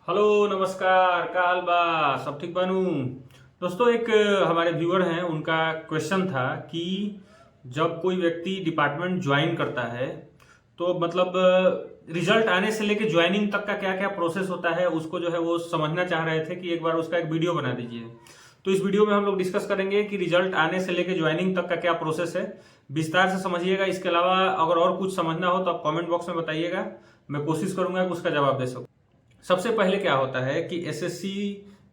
Hello नमस्कार, का हाल बा? सब ठीक बानू? दोस्तों, एक हमारे व्यूअर हैं, उनका क्वेश्चन था कि जब कोई व्यक्ति डिपार्टमेंट ज्वाइन करता है तो मतलब रिजल्ट आने से लेके ज्वाइनिंग तक का क्या क्या प्रोसेस होता है, उसको जो है वो समझना चाह रहे थे कि एक बार उसका एक वीडियो बना दीजिए। तो इस वीडियो में हम लोग डिस्कस करेंगे कि रिजल्ट आने से लेके ज्वाइनिंग तक का क्या प्रोसेस है। विस्तार से समझिएगा। इसके अलावा अगर और कुछ समझना हो तो आप कमेंट बॉक्स में बताइएगा, मैं कोशिश करूंगा कि उसका जवाब दे सकूं। सबसे पहले क्या होता है कि एसएससी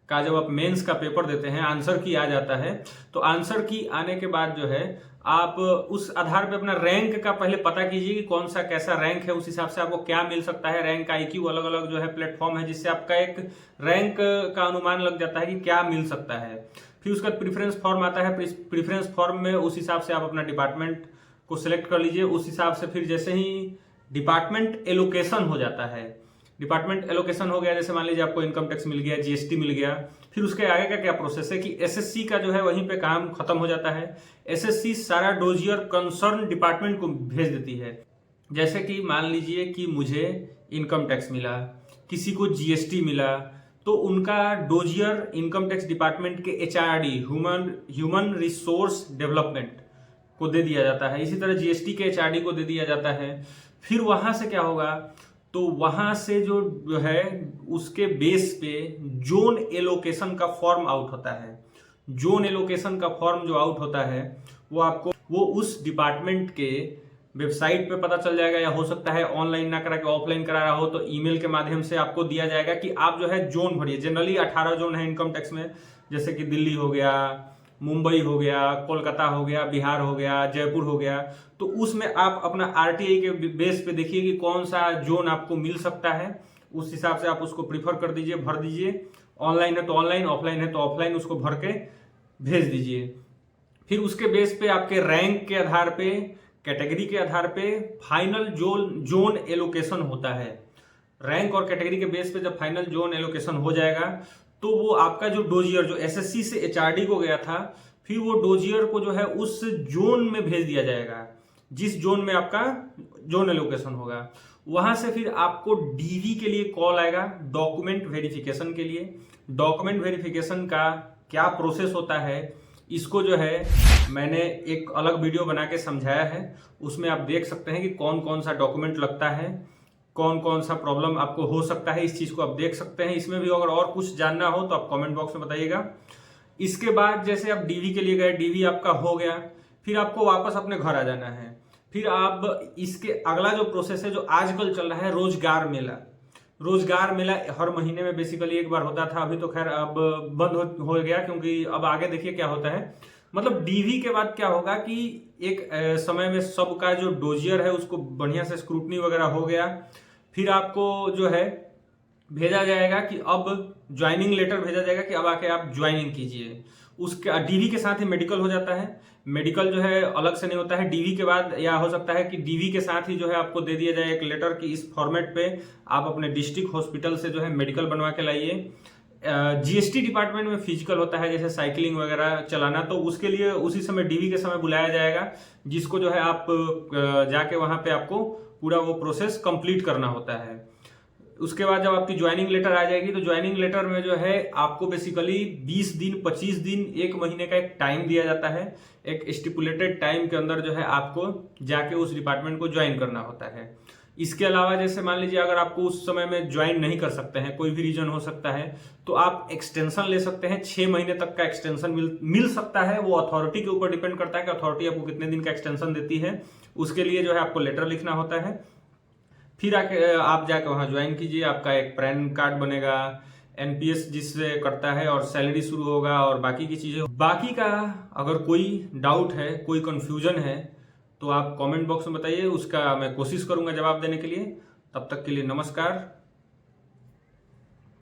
का जब आप मेंस का पेपर देते हैं, आंसर की आ जाता है, तो आंसर की आने के बाद जो है आप उस आधार पे अपना रैंक का पहले पता कीजिए कि कौन सा कैसा रैंक है, उस हिसाब से आपको क्या मिल सकता है। रैंक आईक्यू अलग अलग जो है प्लेटफॉर्म है, जिससे आपका एक रैंक का अनुमान लग जाता है कि क्या मिल सकता है। फिर उसका प्रेफरेंस फॉर्म आता है। प्रेफरेंस फॉर्म में उस हिसाब से आप अपना डिपार्टमेंट को सिलेक्ट कर लीजिए। उस हिसाब से फिर जैसे ही डिपार्टमेंट एलोकेशन हो जाता है, डिपार्टमेंट एलोकेशन हो गया, जैसे मान लीजिए आपको इनकम टैक्स मिल गया, जीएसटी मिल गया, फिर उसके आगे का क्या प्रोसेस है कि एसएससी का जो है वहीं पे काम खत्म हो जाता है। एसएससी सारा डोजियर कंसर्न डिपार्टमेंट को भेज देती है। जैसे कि मान लीजिए कि मुझे इनकम टैक्स मिला, किसी को जीएसटी मिला, तो उनका डोजियर इनकम टैक्स डिपार्टमेंट के एचआरडी, ह्यूमन रिसोर्स डेवलपमेंट को दे दिया जाता है। इसी तरह जीएसटी के एचआरडी को दे दिया जाता है। फिर वहां से क्या होगा, तो वहां से जो है उसके बेस पे जोन एलोकेशन का फॉर्म आउट होता है। जोन एलोकेशन का फॉर्म जो आउट होता है वो उस डिपार्टमेंट के वेबसाइट पे पता चल जाएगा, या हो सकता है ऑनलाइन ना करा के ऑफलाइन करा रहा हो तो ईमेल के माध्यम से आपको दिया जाएगा कि आप जो है जोन भरिए। जनरली 18 जोन है इनकम टैक्स में, जैसे कि दिल्ली हो गया, मुंबई हो गया, कोलकाता हो गया, बिहार हो गया, जयपुर हो गया। तो उसमें आप अपना आरटीआई के बेस पे देखिए कि कौन सा जोन आपको मिल सकता है। उस हिसाब से आप उसको प्रीफर कर दीजिए, भर दीजिए। ऑनलाइन है तो ऑनलाइन, ऑफलाइन है तो ऑफलाइन, उसको भर के भेज दीजिए। फिर उसके बेस पे आपके रैंक के आधार पे, कैटेगरी के आधार पे फाइनल जोन एलोकेशन होता है। रैंक और कैटेगरी के बेस पे जब फाइनल जोन एलोकेशन हो जाएगा तो वो आपका जो डोजियर जो एसएससी से एचआरडी को गया था, फिर वो डोजियर को जो है उस जोन में भेज दिया जाएगा जिस जोन में आपका जोन एलोकेशन होगा। वहां से फिर आपको डीवी के लिए कॉल आएगा, डॉक्यूमेंट वेरिफिकेशन के लिए। डॉक्यूमेंट वेरिफिकेशन का क्या प्रोसेस होता है, इसको जो है मैंने एक अलग वीडियो बना के समझाया है। उसमें आप देख सकते हैं कि कौन कौन सा डॉक्यूमेंट लगता है, कौन कौन सा प्रॉब्लम आपको हो सकता है, इस चीज को आप देख सकते हैं। इसमें भी अगर और कुछ जानना हो तो आप कमेंट बॉक्स में बताइएगा। इसके बाद जैसे आप डीवी के लिए गए, डीवी आपका हो गया, फिर आपको वापस अपने घर आ जाना है। फिर आप इसके अगला जो प्रोसेस है, जो आजकल चल रहा है, रोजगार मेला। रोजगार मेला हर महीने में बेसिकली एक बार होता था, अभी तो खैर अब बंद हो गया, क्योंकि अब आगे देखिए क्या होता है। मतलब डीवी के बाद क्या होगा कि एक समय में सबका जो डोजियर है उसको बढ़िया से स्क्रूटनी वगैरह हो गया। फिर आपको जो है भेजा जाएगा कि अब ज्वाइनिंग लेटर भेजा जाएगा कि अब आके आप ज्वाइनिंग कीजिए। उसके डीवी के साथ ही मेडिकल हो जाता है। मेडिकल जो है अलग से नहीं होता है डीवी के बाद, या हो सकता है कि डीवी के साथ ही जो है आपको दे दिया जाए एक लेटर कि इस फॉर्मेट पे आप अपने डिस्ट्रिक्ट हॉस्पिटल से जो है मेडिकल बनवा के लाइए। जीएसटी डिपार्टमेंट में फिजिकल होता है, जैसे साइकिलिंग वगैरह चलाना, तो उसके लिए उसी समय डीवी के समय बुलाया जाएगा, जिसको जो है आप जाके वहां पे आपको पूरा वो प्रोसेस कंप्लीट करना होता है। उसके बाद जब आपकी ज्वाइनिंग लेटर आ जाएगी तो ज्वाइनिंग लेटर में जो है आपको बेसिकली 20 दिन, 25 दिन, एक महीने का एक टाइम दिया जाता है। एक स्टिपुलेटेड टाइम के अंदर जो है आपको जाके उस डिपार्टमेंट को ज्वाइन करना होता है। इसके अलावा जैसे मान लीजिए अगर आपको उस समय में ज्वाइन नहीं कर सकते हैं, कोई भी रीजन हो सकता है, तो आप एक्सटेंशन ले सकते हैं। 6 महीने तक का एक्सटेंशन मिल सकता है। वो अथॉरिटी के ऊपर डिपेंड करता है कि अथॉरिटी आपको कितने दिन का एक्सटेंशन देती है। उसके लिए जो है आपको लेटर लिखना होता है। फिर आप जाके वहां ज्वाइन कीजिए। आपका एक पैन कार्ड बनेगा, एनपीएस जिससे करता है, और सैलरी शुरू होगा, और बाकी की चीजें। बाकी का अगर कोई डाउट है, कोई कंफ्यूजन है, तो आप कमेंट बॉक्स में बताइए, उसका मैं कोशिश करूंगा जवाब देने के लिए। तब तक के लिए नमस्कार।